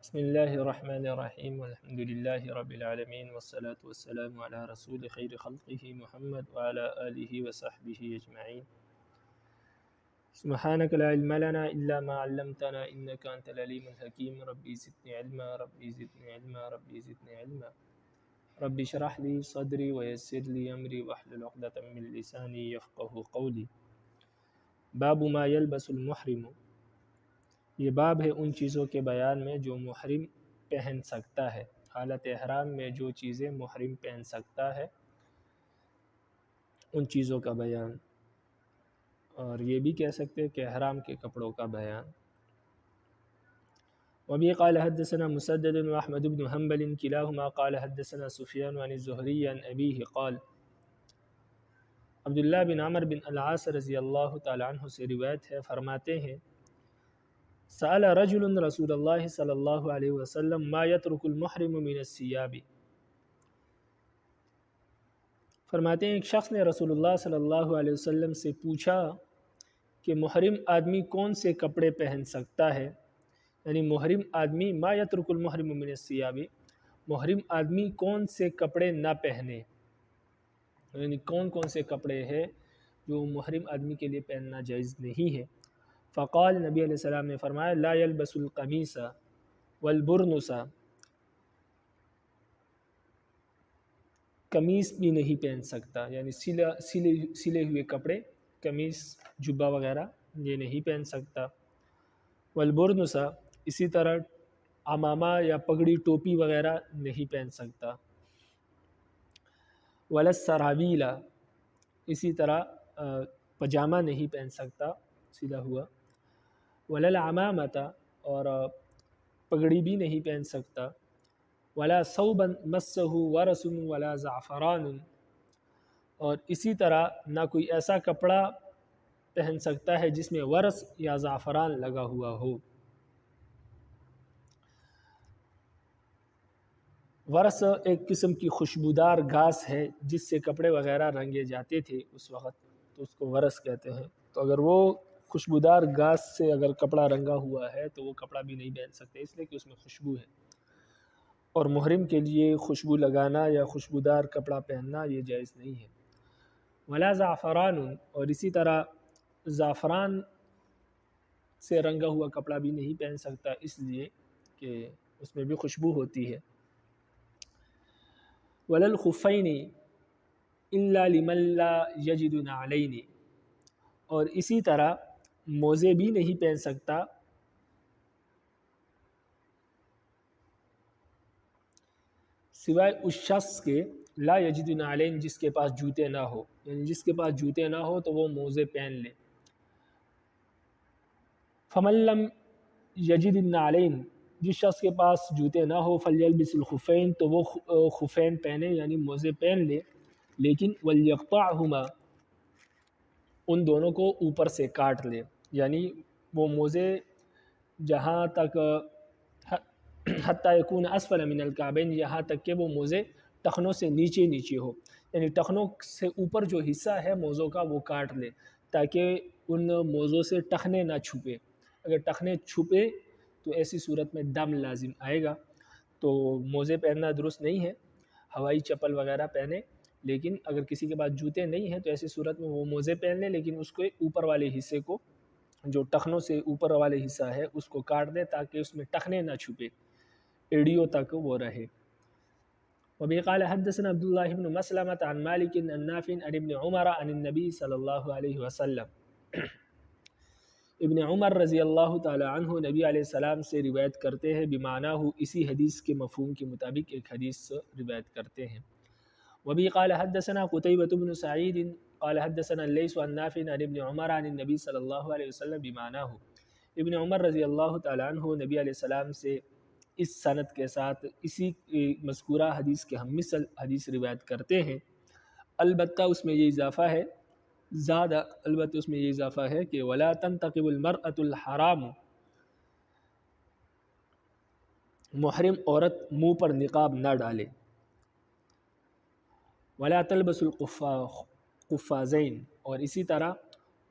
بسم اللہ الرحمن الرحیم الحمد للہ رب العالمین والصلاة والسلام علی رسول خیر خلقہ محمد وعلی آلہ وصحبہ اجمعین سبحانک لا علم لنا الا ما علمتنا انک انت العلیم الحکیم ربی زدنی علما ربی زدنی علما ربی زدنی علما رب اشرح لی صدری ویسر لی امری واحلل عقدۃ من لسانی یفقهوا قولی باب ما یلبس المحرم، یہ باب ہے ان چیزوں کے بیان میں جو محرم پہن سکتا ہے، حالت احرام میں جو چیزیں محرم پہن سکتا ہے ان چیزوں کا بیان، اور یہ بھی کہہ سکتے ہیں کہ احرام کے کپڑوں کا بیان۔ وبی قال حدثنا مسدد واحمد بن حنبل کلاہما قال حدثنا سفیان عن الزہری عن ابیہ قال، عبداللہ بن عمر بن العاص رضی اللہ تعالی عنہ سے روایت ہے، فرماتے ہیں سأل رجل رسول اللہ صلی اللہ علیہ وسلم ما يترك المحرم من الثياب، فرماتے ہیں ایک شخص نے رسول اللہ صلی اللہ علیہ وسلم سے پوچھا کہ محرم آدمی کون سے کپڑے پہن سکتا ہے، یعنی محرم آدمی ما يترك المحرم من الثياب، محرم آدمی کون سے کپڑے نہ پہنے، یعنی کون کون سے کپڑے ہیں جو محرم آدمی کے لیے پہننا جائز نہیں ہے۔ فقال، نبی علیہ السلام نے فرمایا لا يلبس القمیص والبرنس، قمیص بھی نہیں پہن سکتا، یعنی سلے ہوئے کپڑے، قمیص جبہ وغیرہ یہ نہیں پہن سکتا۔ والبرنس، اسی طرح عمامہ یا پگڑی ٹوپی وغیرہ نہیں پہن سکتا۔ ولا السراویل، اسی طرح پجامہ نہیں پہن سکتا سلا ہوا۔ ولا العمامۃ، اور پگڑی بھی نہیں پہن سکتا۔ ولا ثوبا مسہ ورس ولا زعفران، اور اسی طرح نہ کوئی ایسا کپڑا پہن سکتا ہے جس میں ورس یا زعفران لگا ہوا ہو۔ ورس ایک قسم کی خوشبودار گھاس ہے جس سے کپڑے وغیرہ رنگے جاتے تھے اس وقت، تو اس کو ورس کہتے ہیں۔ تو اگر وہ خوشبودار گھاس سے اگر کپڑا رنگا ہوا ہے تو وہ کپڑا بھی نہیں پہن سکتے، اس لیے کہ اس میں خوشبو ہے، اور محرم کے لیے خوشبو لگانا یا خوشبودار کپڑا پہننا یہ جائز نہیں ہے۔ ولا زعفران، اور اسی طرح زعفران سے رنگا ہوا کپڑا بھی نہیں پہن سکتا، اس لیے کہ اس میں بھی خوشبو ہوتی ہے۔ ولا الخفین الا لمن لا یجد نعلین، اور اسی طرح موزے بھی نہیں پہن سکتا سوائے اس شخص کے لا یجد نعلین جس کے پاس جوتے نہ ہو، یعنی جس کے پاس جوتے نہ ہو تو وہ موزے پہن لے۔ فمن لم یجد النعلین، جس شخص کے پاس جوتے نہ ہو فلیلبس الخفین، تو وہ خفین پہنے یعنی موزے پہن لے، لیکن ولیقطعہما، ان دونوں کو اوپر سے کاٹ لے، یعنی وہ موزے جہاں تک حتی یکون اسفل من الکعبین، یہاں تک کہ وہ موزے ٹخنوں سے نیچے نیچے ہو، یعنی ٹخنوں سے اوپر جو حصہ ہے موزوں کا وہ کاٹ لے تاکہ ان موزوں سے ٹخنے نہ چھپے۔ اگر ٹخنے چھپے تو ایسی صورت میں دم لازم آئے گا، تو موزے پہننا درست نہیں ہے، ہوائی چپل وغیرہ پہنے، لیکن اگر کسی کے پاس جوتے نہیں ہیں تو ایسی صورت میں وہ موزے پہن لے، لیکن اس کو اوپر والے حصے کو، جو ٹخنوں سے اوپر والے حصہ ہے اس کو کاٹ دے تاکہ اس میں ٹخنے نہ چھپے، ایڑیوں تک وہ رہے۔ وبی قال حدثنا عبداللہ بن مسلمۃ عن مالک عن نافع عن ابن عمر عن النبی صلی اللہ علیہ وسلم، ابن عمر رضی اللہ تعالی عنہ نبی علیہ السلام سے روایت کرتے ہیں، بمعنہ اسی حدیث کے مفہوم کے مطابق ایک حدیث روایت کرتے ہیں۔ وبی قال حدثنا قتیبۃ بن سعید قال حدثنا اللیث عن نافع عن ابن عمر عن النبی صلی اللہ علیہ وسلم بمعنہ، ابن عمر رضی اللہ تعالی عنہ نبی علیہ السلام سے اس سند کے ساتھ اسی مذکورہ حدیث کے ہم مثل حدیث روایت کرتے ہیں، البتہ اس میں یہ اضافہ ہے، زیادہ البتہ اس میں یہ اضافہ ہے کہ ولا تنتقب المرأة الحرام، محرم عورت منہ پر نقاب نہ ڈالے۔ ولا تلبس القفازین، اور اسی طرح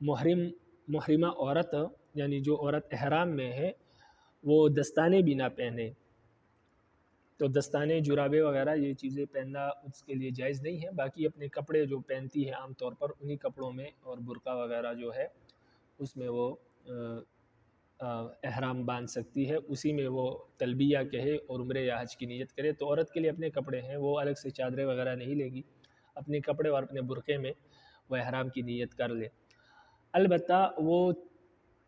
محرمہ عورت یعنی جو عورت احرام میں ہے وہ دستانے بھی نہ پہنے، تو دستانے جرابے وغیرہ یہ چیزیں پہننا اس کے لیے جائز نہیں ہے. باقی اپنے کپڑے جو پہنتی ہے عام طور پر انہی کپڑوں میں اور برقع وغیرہ جو ہے اس میں وہ احرام باندھ سکتی ہے, اسی میں وہ تلبیہ کہے اور عمرے یا حج کی نیت کرے. تو عورت کے لیے اپنے کپڑے ہیں, وہ الگ سے چادریں وغیرہ نہیں لے گی, اپنے کپڑے اور اپنے برقعے میں وہ احرام کی نیت کر لے. البتہ وہ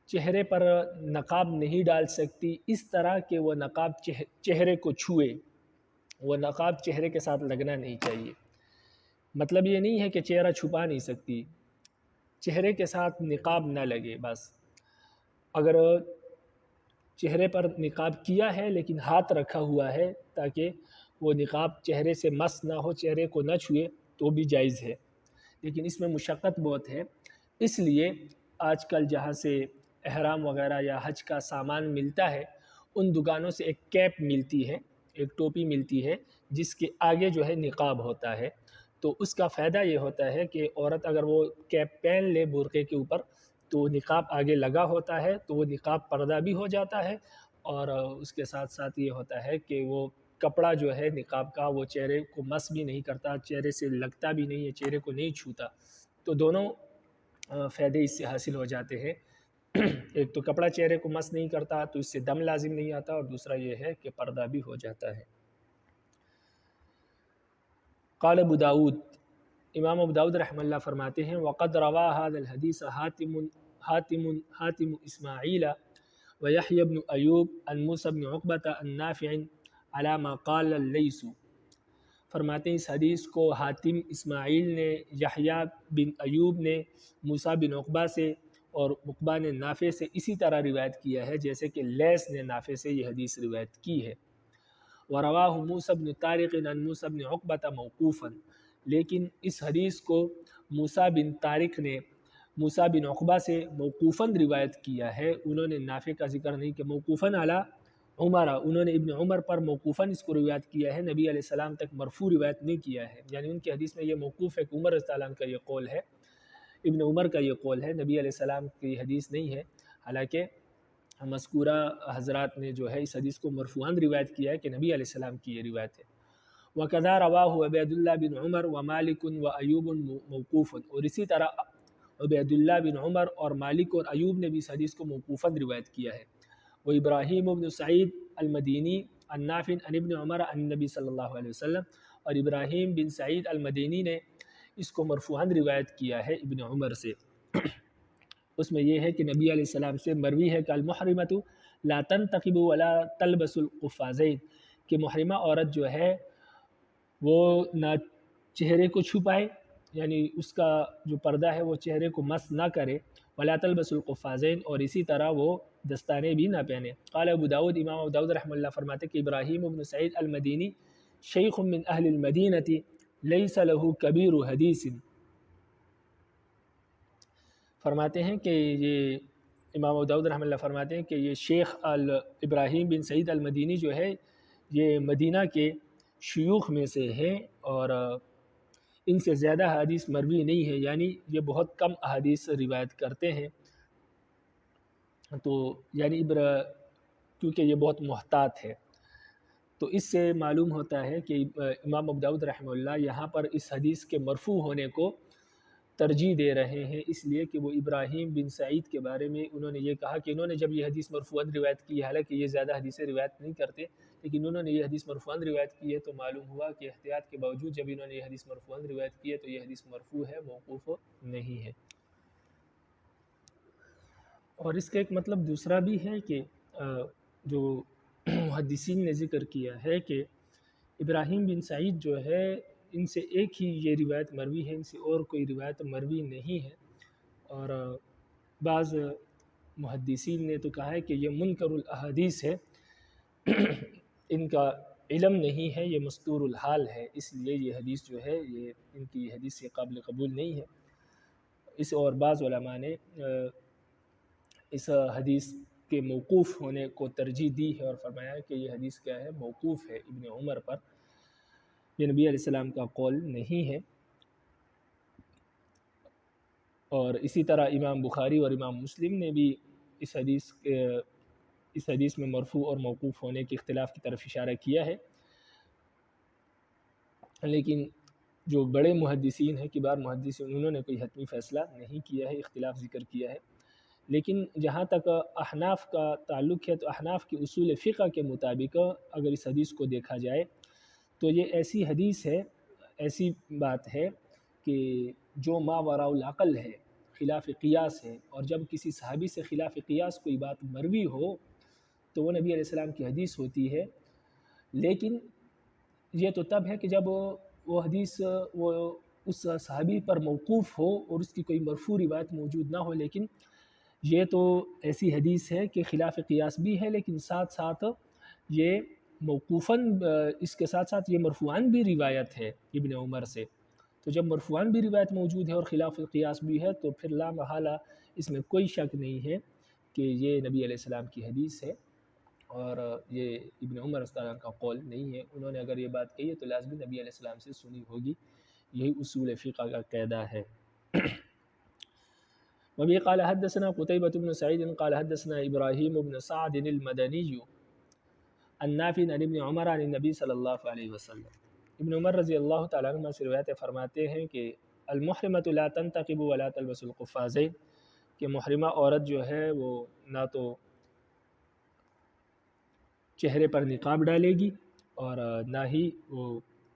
چہرے پر نقاب نہیں ڈال سکتی اس طرح کہ وہ نقاب چہرے کو چھوئے, وہ نقاب چہرے کے ساتھ لگنا نہیں چاہیے. مطلب یہ نہیں ہے کہ چہرہ چھپا نہیں سکتی, چہرے کے ساتھ نقاب نہ لگے بس. اگر چہرے پر نقاب کیا ہے لیکن ہاتھ رکھا ہوا ہے تاکہ وہ نقاب چہرے سے مس نہ ہو, چہرے کو نہ چھوئے, تو بھی جائز ہے. لیکن اس میں مشقت بہت ہے, اس لیے آج کل جہاں سے احرام وغیرہ یا حج کا سامان ملتا ہے ان دکانوں سے ایک کیپ ملتی ہے, ایک ٹوپی ملتی ہے جس کے آگے جو ہے نقاب ہوتا ہے. تو اس کا فائدہ یہ ہوتا ہے کہ عورت اگر وہ کیپ پہن لے برقعے کے اوپر تو نقاب آگے لگا ہوتا ہے, تو وہ نقاب پردہ بھی ہو جاتا ہے, اور اس کے ساتھ ساتھ یہ ہوتا ہے کہ وہ کپڑا جو ہے نقاب کا وہ چہرے کو مس بھی نہیں کرتا, چہرے سے لگتا بھی نہیں ہے, چہرے کو نہیں چھوتا. تو دونوں فائدے اس سے حاصل ہو جاتے ہیں. ایک تو کپڑا چہرے کو مس نہیں کرتا تو اس سے دم لازم نہیں آتا, اور دوسرا یہ ہے کہ پردہ بھی ہو جاتا ہے. قال ابو داود, امام ابو داود رحمہ اللہ فرماتے ہیں وقد روا هذا الحديث حاتم اسماعیل ويحيى بن ایوب عن موسى بن عقبة عن نافع على ما قال الليث. فرماتے ہیں اس حدیث کو حاتم اسماعیل نے, یحییٰ بن ایوب نے موسیٰ بن عقبہ سے اور عقبہ نے نافع سے اسی طرح روایت کیا ہے جیسے کہ لیث نے نافع سے یہ حدیث روایت کی ہے. وَرَوَاهُ موسیٰ بن طارق عن موسیٰ بن عقبة موقوفاً, لیکن اس حدیث کو موسیٰ بن طارق نے موسیٰ بن عقبہ سے موقوفاً روایت کیا ہے. انہوں نے نافع کا ذکر نہیں کہ موقوفاً علی عمر, انہوں نے ابن عمر پر موقوفاً اس کو روایت کیا ہے, نبی علیہ السلام تک مرفوع روایت نہیں کیا ہے. یعنی ان کی حدیث میں یہ موقوف ہے کہ عمر رضی اللہ عنہ کا یہ قول ہے, ابن عمر کا یہ قول ہے, نبی علیہ السلام کی حدیث نہیں ہے. حالانکہ مذکورہ حضرات نے جو ہے اس حدیث کو مرفوعاً روایت کیا ہے کہ نبی علیہ السلام کی یہ روایت ہے. وَكَذَا رَوَاهُ عُبَيْدُ اللَّهِ بن عمر ومالک وایوب موقوف, اور اسی طرح عبید اللہ بن عمر اور مالک اور ایوب نے بھی اس حدیث کو موقوفاً روایت کیا ہے. وہ ابراہیم بن سعید المدینی عن نافع عن ابن عمر عن نبی صلی اللہ علیہ وسلم, اور ابراہیم بن سعید المدینی نے اس کو مرفوعاً روایت کیا ہے ابن عمر سے. اس میں یہ ہے کہ نبی علیہ السلام سے مروی ہے کہ المحرمۃ لا تنتقب ولا تلبس القفازین, کہ محرمہ عورت جو ہے وہ نہ چہرے کو چھپائے, یعنی اس کا جو پردہ ہے وہ چہرے کو مس نہ کرے, ولا تلبس القفازین, اور اسی طرح وہ دستانے بھی نہ پہنے. قال ابو داود, امام ابو داود رحمہ اللہ فرماتے کہ ابراہیم بن سعید المدینی شیخ من اہل المدینۃ لیس له کبیر حدیث, فرماتے ہیں کہ یہ امام ابو داود رحمہ اللہ فرماتے ہیں کہ یہ شیخ ابراہیم بن سعید المدینی جو ہے یہ مدینہ کے شیوخ میں سے ہیں, اور ان سے زیادہ حدیث مروی نہیں ہے, یعنی یہ بہت کم احادیث روایت کرتے ہیں. تو یعنی کیونکہ یہ بہت محتاط ہے, تو اس سے معلوم ہوتا ہے کہ امام ابو داود رحمہ اللہ یہاں پر اس حدیث کے مرفوع ہونے کو ترجیح دے رہے ہیں, اس لیے کہ وہ ابراہیم بن سعید کے بارے میں انہوں نے یہ کہا کہ انہوں نے جب یہ حدیث مرفوعاً روایت کی, حالانکہ یہ زیادہ حدیثیں روایت نہیں کرتے, لیکن انہوں نے یہ حدیث مرفوعاً روایت کی ہے, تو معلوم ہوا کہ احتیاط کے باوجود جب انہوں نے یہ حدیث مرفوعاً روایت کی ہے تو یہ حدیث مرفوع ہے, موقوف نہیں ہے. اور اس کا ایک مطلب دوسرا بھی ہے کہ جو محدثین نے ذکر کیا ہے کہ ابراہیم بن سعید جو ہے ان سے ایک ہی یہ روایت مروی ہے, ان سے اور کوئی روایت مروی نہیں ہے. اور بعض محدثین نے تو کہا ہے کہ یہ منکر الاحادیث ہے, ان کا علم نہیں ہے, یہ مستور الحال ہے, اس لیے یہ حدیث جو ہے یہ ان کی حدیث سے قابل قبول نہیں ہے. اس اور بعض علماء نے اس حدیث کے موقوف ہونے کو ترجیح دی ہے اور فرمایا کہ یہ حدیث کیا ہے, موقوف ہے ابن عمر پر, یہ نبی علیہ السلام کا قول نہیں ہے. اور اسی طرح امام بخاری اور امام مسلم نے بھی اس حدیث میں مرفوع اور موقوف ہونے کے اختلاف کی طرف اشارہ کیا ہے. لیکن جو بڑے محدثین ہیں، کبار محدثین، انہوں نے کوئی حتمی فیصلہ نہیں کیا ہے، اختلاف ذکر کیا ہے۔ لیکن جہاں تک احناف کا تعلق ہے تو احناف کی اصول فقہ کے مطابق اگر اس حدیث کو دیکھا جائے تو یہ ایسی حدیث ہے، ایسی بات ہے کہ جو ما وراء العقل ہے، خلاف قیاس ہے، اور جب کسی صحابی سے خلاف قیاس کوئی بات مروی ہو تو وہ نبی علیہ السلام کی حدیث ہوتی ہے۔ لیکن یہ تو تب ہے کہ جب وہ حدیث وہ اس صحابی پر موقوف ہو اور اس کی کوئی مرفوع روایت موجود نہ ہو، لیکن یہ تو ایسی حدیث ہے کہ خلاف قیاس بھی ہے، لیکن ساتھ ساتھ یہ موقوفاً اس کے ساتھ ساتھ یہ مرفوعاً بھی روایت ہے ابن عمر سے۔ تو جب مرفوعاً بھی روایت موجود ہے اور خلاف قیاس بھی ہے تو پھر لا محالہ اس میں کوئی شک نہیں ہے کہ یہ نبی علیہ السلام کی حدیث ہے، اور یہ ابن عمر رضی اللہ عنہ کا قول نہیں ہے۔ انہوں نے اگر یہ بات کہی ہے تو لازمی نبی علیہ السلام سے سنی ہوگی، یہی اصول فقہ کا قاعدہ ہے۔ وبه قال حدثنا قتيبة بن سعيد قال حدثنا إبراهيم بن سعد المدني النافع عن ابن عمر عن النبي صلی اللہ علیہ وسلم۔ ابن عمر رضی اللہ تعالیٰ عنہ سے روایت فرماتے ہیں کہ المحرمۃ لا تنتقب ولا تلبس القفازین، کہ محرمہ عورت جو ہے وہ نہ تو چہرے پر نقاب ڈالے گی اور نہ ہی وہ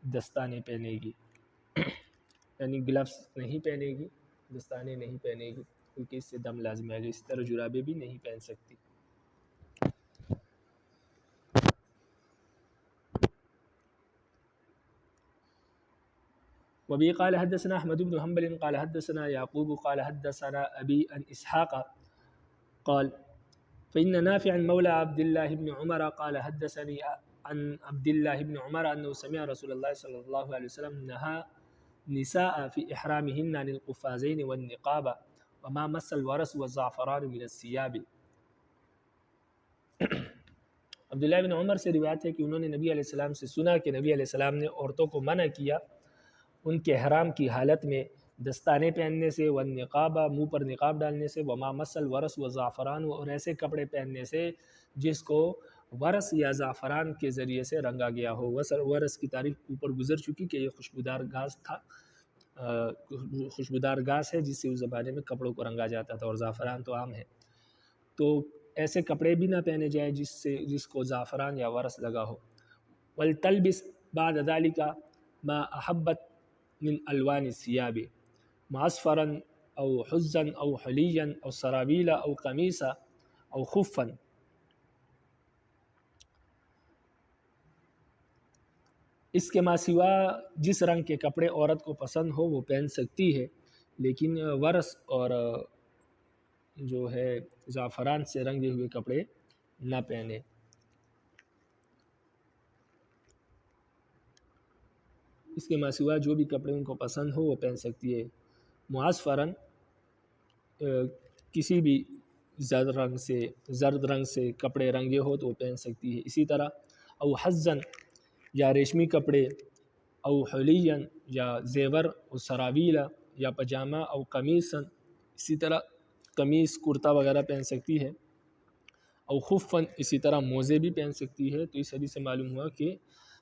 دستانے پہنے گی، یعنی گلفز نہیں پہنے گی، دستانے نہیں پہنے گی، کیونکہ اس سے دم لازم ہے۔ اسی طرح جرابے بھی نہیں پہن سکتی۔ وبه قال حدثنا احمد بن حنبل قال حدثنا يعقوب قال حدثنا ابي عن اسحاق قال فإن نافعا مولى عبد الله بن عمر قال حدثني عن عبد الله بن عمر أنه سمع رسول الله صلى الله عليه وسلم نهى نساء في إحرامهن عن القفازين والنقاب وما مس الورس والزعفران من الثياب۔ عبداللہ بن عمر سے روایت ہے کہ انہوں نے نبی علیہ السلام سے سنا کہ نبی علیہ السلام نے عورتوں کو منع کیا ان کے احرام کی حالت میں دستانے پہننے سے، والنقاب منہ پر نقاب ڈالنے سے، وما مس الورس والزعفران اور ایسے کپڑے پہننے سے جس کو ورس یا زعفران کے ذریعے سے رنگا گیا ہو۔ ورس کی تعریف اوپر گزر چکی کہ یہ خوشبودار گھاس تھا، خوشبودار گھاس ہے جس سے اس زمانے میں کپڑوں کو رنگا جاتا تھا، اور زعفران تو عام ہے۔ تو ایسے کپڑے بھی نہ پہنے جائیں جس کو زعفران یا ورس لگا ہو۔ وَلْتَلْبِسْ بَعْدَ ذَلِكَ مَا أَحَبَّتْ من الوان الثياب معصفرا او حزا او حليا او سراويل او قميصا او خفا۔ اس کے ماں سوا جس رنگ کے کپڑے عورت کو پسند ہو وہ پہن سکتی ہے، لیکن ورس اور جو ہے زعفران سے رنگے ہوئے کپڑے نہ پہنے۔ اس کے ماں سوا جو بھی کپڑے ان کو پسند ہو وہ پہن سکتی ہے۔ معصفراً کسی بھی زرد رنگ سے کپڑے رنگے ہو تو وہ پہن سکتی ہے۔ اسی طرح او حزن یا ریشمی کپڑے، او حلیاً یا زیور، او سراویلا یا پجامہ، او قمیصاً اسی طرح قمیص کرتا وغیرہ پہن سکتی ہے، او خفاً اسی طرح موزے بھی پہن سکتی ہے۔ تو اس حدیث سے معلوم ہوا کہ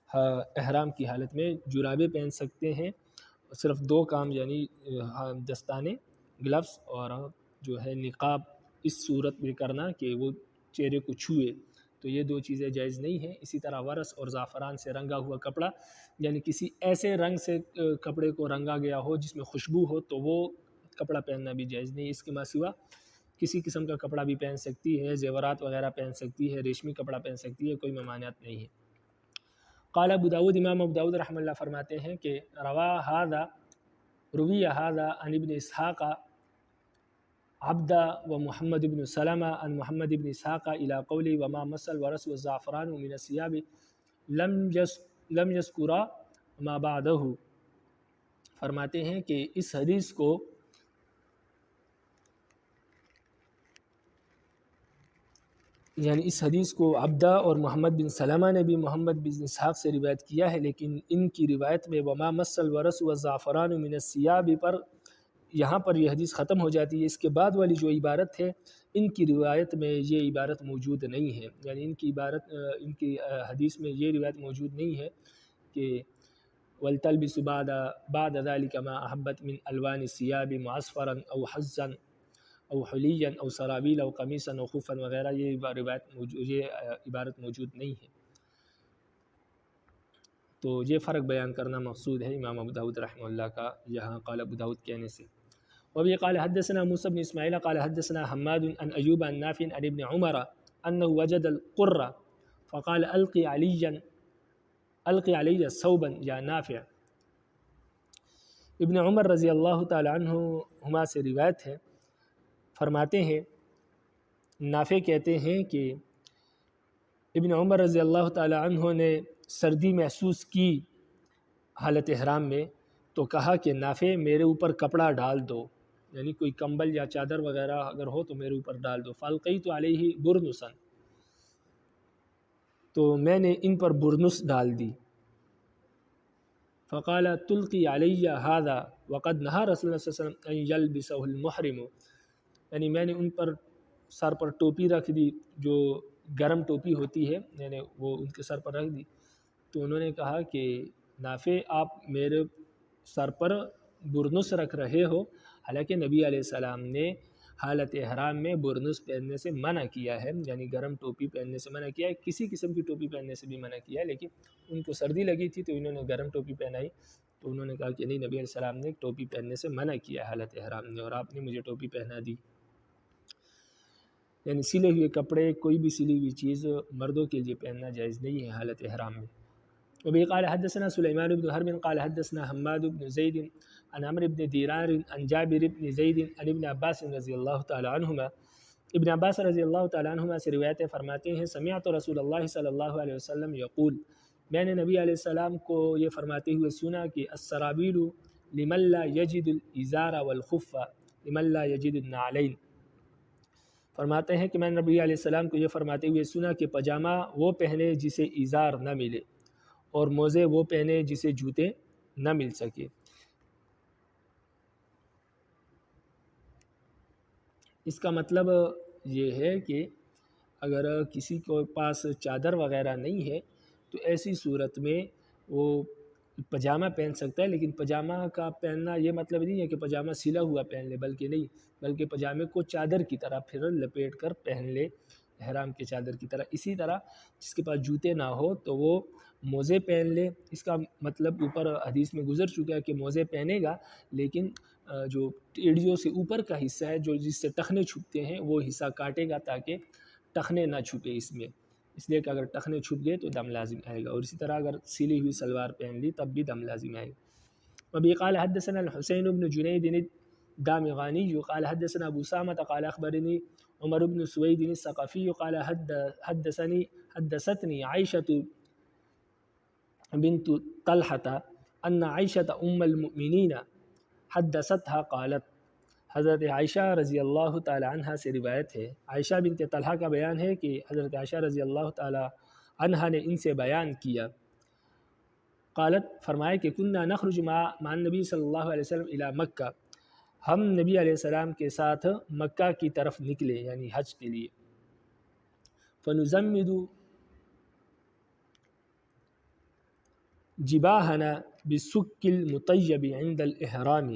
احرام کی حالت میں جرابے پہن سکتے ہیں، صرف دو کام یعنی دستانے، گلفز، اور جو ہے نقاب اس صورت میں کرنا کہ وہ چہرے کو چھوئے، تو یہ دو چیزیں جائز نہیں ہیں۔ اسی طرح ورس اور زعفران سے رنگا ہوا کپڑا، یعنی کسی ایسے رنگ سے کپڑے کو رنگا گیا ہو جس میں خوشبو ہو تو وہ کپڑا پہننا بھی جائز نہیں۔ اس کے ماں سوا کسی قسم کا کپڑا بھی پہن سکتی ہے، زیورات وغیرہ پہن سکتی ہے، ریشمی کپڑا پہن سکتی ہے، کوئی ممانعت نہیں ہے۔ قال ابو داود، امام ابو داود رحمہ اللہ فرماتے ہیں کہ روی هذا عن ابن اسحاق عبدہ و محمد بن سلمہ عن محمد بن اسحاق الى قولی وما مس الورس والزعفران من الثياب لم يذكر ما بعدہ۔ فرماتے ہیں کہ اس حدیث کو عبدہ اور محمد بن سلمہ نے بھی محمد بن اسحاق سے روایت کیا ہے، لیکن ان کی روایت میں وما مس الورس والزعفران من الثياب پر یہاں پر یہ حدیث ختم ہو جاتی ہے۔ اس کے بعد والی جو عبارت ہے ان کی روایت میں یہ عبارت موجود نہیں ہے، یعنی ان کی حدیث میں یہ روایت موجود نہیں ہے کہ ولتلبس بعد ذلك ما أحبت من ألوان الثياب معصفرا أو حزا او حلیا او سرابیل او قمیصا او خفا وغیرہ، یہ عبارت موجود نہیں ہے۔ تو یہ فرق بیان کرنا مقصود ہے امام ابو داؤد رحمہ اللہ کا یہاں قال ابو داؤد کہنے سے۔ وبه قال حدثنا موسى بن اسماعيل قال حدثنا حماد عن ايوب عن نافع عن ابن عمر انه وجد القرة فقال القي علي ثوبا يا نافع۔ ابن عمر رضی اللہ تعالی عنہما سے روایت ہے، فرماتے ہیں نافع کہتے ہیں کہ ابن عمر رضی اللہ تعالی عنہ نے سردی محسوس کی حالت احرام میں، تو کہا کہ نافع میرے اوپر کپڑا ڈال دو، یعنی کوئی کمبل یا چادر وغیرہ اگر ہو تو میرے اوپر ڈال دو۔ فالقیت علیہ برنسا، تو میں نے ان پر برنس ڈال دی۔ فقال تلقی علیہ هذا وقد نہا رسول اللہ صلی اللہ علیہ وسلم ان یلبسہ المحرم، یعنی میں نے ان پر سر پر ٹوپی رکھ دی، جو گرم ٹوپی ہوتی ہے، یعنی وہ ان کے سر پر رکھ دی۔ تو انہوں نے کہا کہ نافع آپ میرے سر پر برنس رکھ رہے ہو، حالانکہ نبی علیہ السلام نے حالت احرام میں برنس پہننے سے منع کیا ہے، یعنی گرم ٹوپی پہننے سے منع کیا ہے، کسی قسم کی ٹوپی پہننے سے بھی منع کیا ہے، لیکن ان کو سردی لگی تھی تو انہوں نے گرم ٹوپی پہنائی، تو انہوں نے کہا کہ نہیں، نبی علیہ السلام نے ٹوپی پہننے سے منع کیا ہے حالت احرام نے، اور آپ نے مجھے ٹوپی پہنا دی۔ یعنی سلے ہوئے کپڑے، کوئی بھی سلی ہوئی چیز مردوں کے لیے پہننا جائز نہیں ہے حالت احرام میں۔ وبه قال حدثنا سليمان بن حرب قال حدثنا حماد بن زيد عن عمرو بن دينار عن جابر بن زيد عن ابن عباس رضی اللہ تعالی عنہما، ابن عباس رضی اللہ تعالی عنہما سے روایت فرماتے ہیں سمعت رسول اللہ صلی اللہ علیہ وسلم یقول، میں نے نبی علیہ السلام کو یہ فرماتے ہوئے سنا کہ السرابیل لمن لا یجد الازار والخف لمن لا یجد النعلین۔ فرماتے ہیں کہ میں نے نبی علیہ السلام کو یہ فرماتے ہوئے سنا کہ پاجامہ وہ پہنے جسے ازار نہ ملے، اور موزے وہ پہنے جسے جوتے نہ مل سکے۔ اس کا مطلب یہ ہے کہ اگر کسی کو پاس چادر وغیرہ نہیں ہے تو ایسی صورت میں وہ پاجامہ پہن سکتا ہے، لیکن پاجامہ کا پہننا یہ مطلب نہیں ہے کہ پاجامہ سلا ہوا پہن لے، بلکہ پاجامے کو چادر کی طرح پھر لپیٹ کر پہن لے، احرام کے چادر کی طرح۔ اسی طرح جس کے پاس جوتے نہ ہو تو وہ موزے پہن لے۔ اس کا مطلب اوپر حدیث میں گزر چکا ہے کہ موزے پہنے گا، لیکن جو ایڑیوں سے اوپر کا حصہ ہے، جو جس سے ٹخنے چھپتے ہیں، وہ حصہ کاٹے گا تاکہ ٹخنے نہ چھپے اس میں، اس لیے کہ اگر ٹخنے چھپ گئے تو دم لازم آئے گا، اور اسی طرح اگر سلی ہوئی سلوار پہن لی تب بھی دم لازم آئے گا۔ وبه قال حدثنا الحسين بن جنيد الدامغاني قال حدثنا ابو سامة قال اخبرني عمر بن سويد الثقفي قال حدثتني عائشة بنت طلحة ان عائشة ام المؤمنين حدثتها قالت، حضرت عائشہ رضی اللہ تعالی عنہ سے روایت ہے، عائشہ بنت طلحہ کا بیان ہے کہ حضرت عائشہ رضی اللہ تعالی عنہ نے ان سے بیان کیا، قالت فرمایا کہ کننا نخرج مع النبی صلی اللہ علیہ وسلم الی مکہ، ہم نبی علیہ السلام کے ساتھ مکہ کی طرف نکلے، یعنی حج کے لیے، فنزمد جباہنا بالسک المطیب عند الاحرام،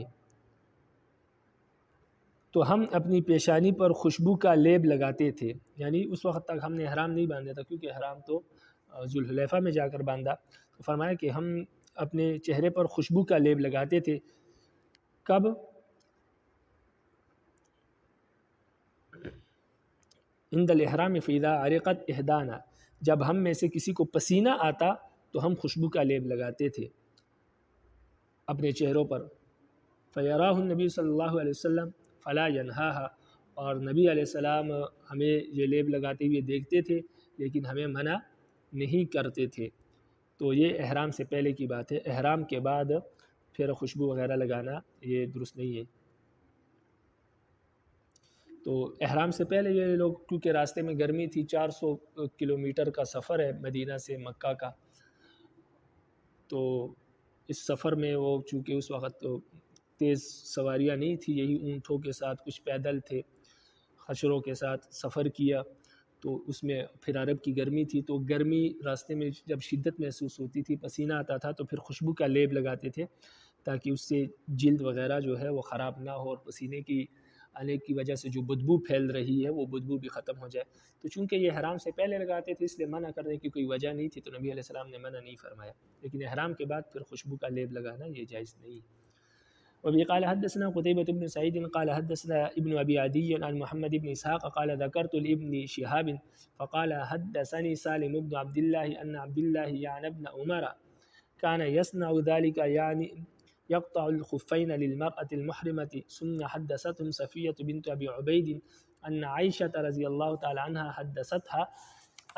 تو ہم اپنی پیشانی پر خوشبو کا لیب لگاتے تھے، یعنی اس وقت تک ہم نے احرام نہیں باندھا تھا، کیونکہ احرام تو ذوالحلیفہ میں جا کر باندھا، تو فرمایا کہ ہم اپنے چہرے پر خوشبو کا لیب لگاتے تھے۔ کب؟ عند الاحرام فاذا عرقت احدانا، جب ہم میں سے کسی کو پسینہ آتا تو ہم خوشبو کا لیب لگاتے تھے اپنے چہروں پر، فیراہ النبی صلی اللہ علیہ وسلم فلا ینہاہا، اور نبی علیہ السلام ہمیں یہ لیب لگاتے ہوئے دیکھتے تھے لیکن ہمیں منع نہیں کرتے تھے۔ تو یہ احرام سے پہلے کی بات ہے، احرام کے بعد پھر خوشبو وغیرہ لگانا یہ درست نہیں ہے۔ تو احرام سے پہلے یہ لوگ، کیونکہ راستے میں گرمی تھی، 400 کلومیٹر کا سفر ہے مدینہ سے مکہ کا، تو اس سفر میں وہ چونکہ اس وقت تیز سواریاں نہیں تھی، یہی اونٹوں کے ساتھ، کچھ پیدل تھے، خچروں کے ساتھ سفر کیا، تو اس میں پھر عرب کی گرمی تھی، تو گرمی راستے میں جب شدت محسوس ہوتی تھی، پسینہ آتا تھا، تو پھر خوشبو کا لیپ لگاتے تھے تاکہ اس سے جلد وغیرہ جو ہے وہ خراب نہ ہو، اور پسینے کی آنے کی وجہ سے جو بدبو پھیل رہی ہے وہ بدبو بھی ختم ہو جائے۔ تو چونکہ یہ احرام سے پہلے لگاتے تھے، اس لیے منع کرنے کی کوئی وجہ نہیں تھی، تو نبی علیہ السلام نے منع نہیں فرمایا، لیکن احرام کے بعد پھر خوشبو کا لیپ لگانا یہ جائز نہیں۔ وبه قال حدثنا قتيبة بن سعيد قال حدثنا ابن أبي عدي عن محمد بن إسحاق قال ذكرت لابن شهاب فقال حدثني سالم بن عبد الله أن عبد الله يعني ابن عمر كان يصنع ذلك، يعني يقطع الخفين للمرأة المحرمة. ثم حدثتهم صفية بنت أبي عبيد أن عائشة رضي الله تعالى عنها حدثتها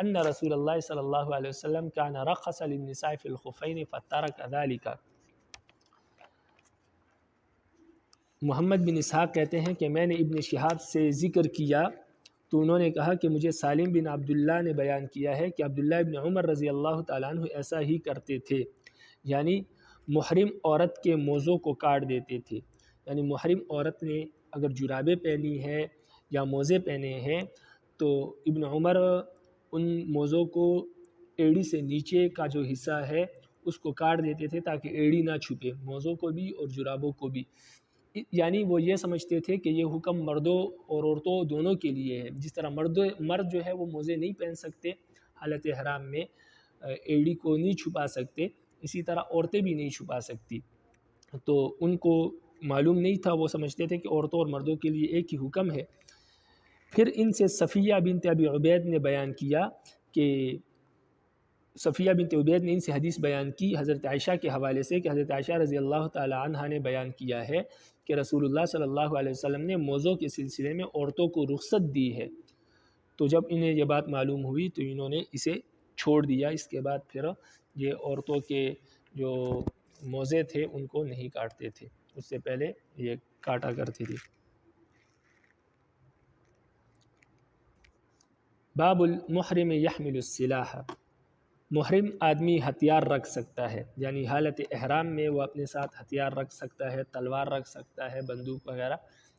أن رسول الله صلى الله عليه وسلم كان رخص للنساء في الخفين فترك ذلك۔ محمد بن اسحاق کہتے ہیں کہ میں نے ابن شہاب سے ذکر کیا تو انہوں نے کہا کہ مجھے سالم بن عبداللہ نے بیان کیا ہے کہ عبداللہ ابن عمر رضی اللہ تعالیٰ عنہ ایسا ہی کرتے تھے، یعنی محرم عورت کے موزوں کو کاٹ دیتے تھے۔ یعنی محرم عورت نے اگر جرابیں پہنی ہیں یا موزے پہنے ہیں تو ابن عمر ان موزوں کو ایڑی سے نیچے کا جو حصہ ہے اس کو کاٹ دیتے تھے تاکہ ایڑی نہ چھپے، موزوں کو بھی اور جرابوں کو بھی۔ یعنی وہ یہ سمجھتے تھے کہ یہ حکم مردوں اور عورتوں دونوں کے لیے ہے، جس طرح مرد جو ہے وہ موزے نہیں پہن سکتے حالت احرام میں، ایڑی کو نہیں چھپا سکتے، اسی طرح عورتیں بھی نہیں چھپا سکتی۔ تو ان کو معلوم نہیں تھا، وہ سمجھتے تھے کہ عورتوں اور مردوں کے لیے ایک ہی حکم ہے۔ پھر ان سے صفیہ بنت ابی عبید نے بیان کیا کہ صفیہ بنت عبید نے ان سے حدیث بیان کی حضرت عائشہ کے حوالے سے کہ حضرت عائشہ رضی اللہ تعالی عنہا نے بیان کیا ہے کہ رسول اللہ صلی اللہ علیہ وسلم نے موزوں کے سلسلے میں عورتوں کو رخصت دی ہے۔ تو جب انہیں یہ بات معلوم ہوئی تو انہوں نے اسے چھوڑ دیا، اس کے بعد پھر یہ عورتوں کے جو موزے تھے ان کو نہیں کاٹتے تھے، اس سے پہلے یہ کاٹا کرتے تھے۔ باب المحرم یحمل السلاح، محرم آدمی ہتھیار رکھ سکتا ہے، یعنی حالت احرام میں وہ اپنے ساتھ ہتھیار رکھ سکتا ہے، تلوار رکھ سکتا ہے، بندوق وغیرہ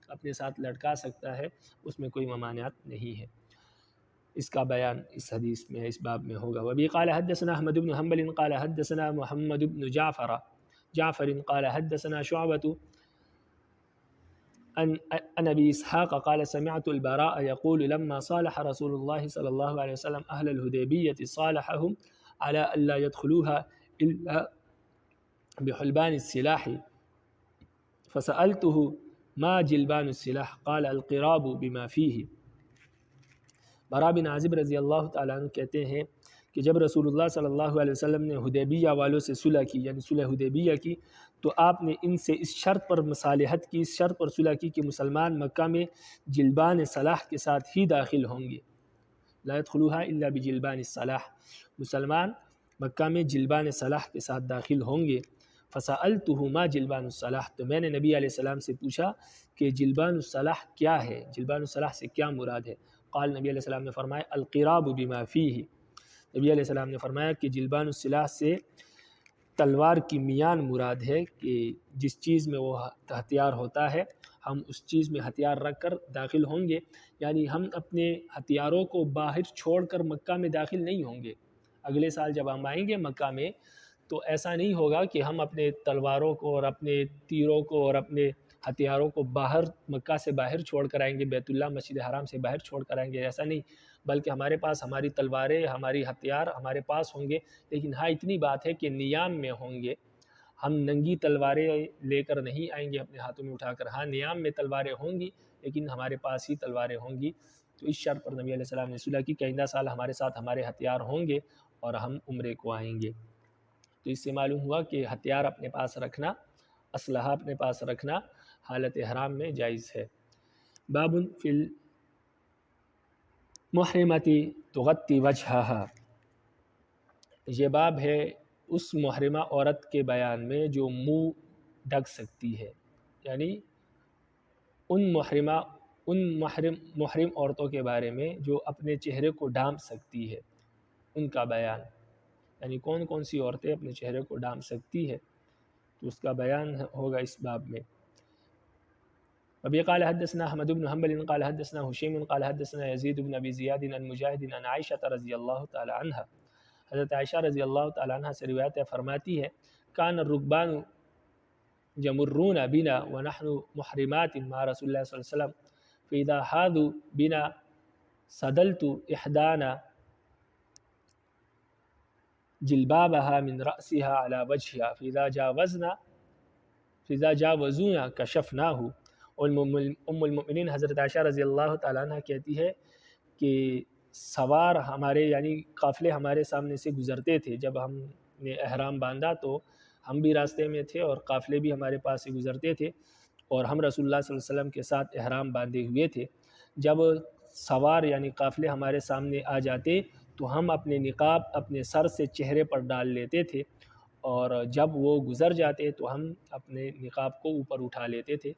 اپنے ساتھ لٹکا سکتا ہے، اس میں کوئی ممانعت نہیں ہے۔ اس کا بیان اس حدیث میں اس باب میں ہوگا۔ وبی قال حدثنا احمد بن حنبل قال حدثنا محمد بن جعفر قال حدثنا شعبة عن ابي اسحاق قال سمعت البراء يقول لما صالح رسول الله صلى الله عليه وسلم اهل الحديبية صالحهم على الا يدخلوها الا بحلبان السلاح فسألته ما جلبان السلاح قال القراب بما فيه۔ براء بن عازب رضی اللہ تعالیٰ عنہ کہتے ہیں کہ جب رسول اللہ صلی اللہ علیہ وسلم نے حدیبیہ والوں سے صلح کی، یعنی صلح حدیبیہ کی، تو آپ نے ان سے اس شرط پر مصالحت کی، اس شرط پر صلح کی کہ مسلمان مکہ میں جلبان سلاح کے ساتھ ہی داخل ہوں گے، لا يدخلوها الا بجلبان السلاح، مسلمان مکہ میں جلبان سلاح کے ساتھ داخل ہوں گے۔ فسألته ما جلبان السلاح، تو میں نے نبی علیہ السلام سے پوچھا کہ جلبان السلاح کیا ہے، جلبان السلاح سے کیا مراد ہے؟ قال، نبی علیہ السلام نے فرمایا القراب بما فیہ، نبی علیہ السلام نے فرمایا کہ جلبان السلاح سے تلوار کی میان مراد ہے کہ جس چیز میں وہ ہتھیار ہوتا ہے ہم اس چیز میں ہتھیار رکھ کر داخل ہوں گے، یعنی ہم اپنے ہتھیاروں کو باہر چھوڑ کر مکہ میں داخل نہیں ہوں گے۔ اگلے سال جب ہم آئیں گے مکہ میں تو ایسا نہیں ہوگا کہ ہم اپنے تلواروں کو اور اپنے تیروں کو اور اپنے ہتھیاروں کو باہر مکہ سے باہر چھوڑ کر آئیں گے، بیت اللہ مسجد حرام سے باہر چھوڑ کر آئیں گے، ایسا نہیں، بلکہ ہمارے پاس ہماری تلواریں، ہماری ہتھیار ہمارے پاس ہوں گے، لیکن ہاں اتنی بات ہے کہ نیام میں ہوں گے، ہم ننگی تلواریں لے کر نہیں آئیں گے اپنے ہاتھوں میں اٹھا کر، ہاں نیام میں تلواریں ہوں گی لیکن ہمارے پاس ہی تلواریں ہوں گی۔ تو اس شرط پر نبی علیہ السلام نے صلح کی کہ آئندہ سال ہمارے ساتھ ہمارے ہتھیار ہوں گے اور ہم عمرے کو آئیں گے۔ تو اس سے معلوم ہوا کہ ہتھیار اپنے پاس رکھنا، اسلحہ اپنے پاس رکھنا حالت احرام میں جائز ہے۔ باب فی المحرمۃ تغطی وجہہا، یہ باب ہے اس محرمہ عورت کے بیان میں جو منہ ڈھک سکتی ہے، یعنی ان محرم عورتوں کے بارے میں جو اپنے چہرے کو ڈھانپ سکتی ہے، ان کا بیان، یعنی کون کون سی عورتیں اپنے چہرے کو ڈھانپ سکتی ہے، تو اس کا بیان ہوگا اس باب میں۔ وبه قال حدثنا احمد بن حنبل قال حدثنا هشيم قال حدثنا يزيد بن ابي زياد عن مجاهد عن عائشہ رضی اللہ تعالی عنہ، حضرت عائشہ رضی اللہ تعالی عنہ سے روایت فرماتی ہے کان الرکبان یمرون بنا ونحن محرمات مع رسول اللہ صلی اللہ علیہ وسلم فاذا حاذوا بنا سدلت احدانا جلبابها من رأسها على وجهها فاذا جاوزونا کشفناه۔ ام المؤمنین حضرت عائشہ رضی اللہ تعالیٰ عنہ کہتی ہے کہ سوار ہمارے یعنی قافلے ہمارے سامنے سے گزرتے تھے، جب ہم نے احرام باندھا تو ہم بھی راستے میں تھے اور قافلے بھی ہمارے پاس سے گزرتے تھے اور ہم رسول اللہ صلی اللہ علیہ وسلم کے ساتھ احرام باندھے ہوئے تھے۔ جب سوار یعنی قافلے ہمارے سامنے آ جاتے تو ہم اپنے نقاب اپنے سر سے چہرے پر ڈال لیتے تھے، اور جب وہ گزر جاتے تو ہم اپنے نقاب کو اوپر اٹھا لیتے تھے۔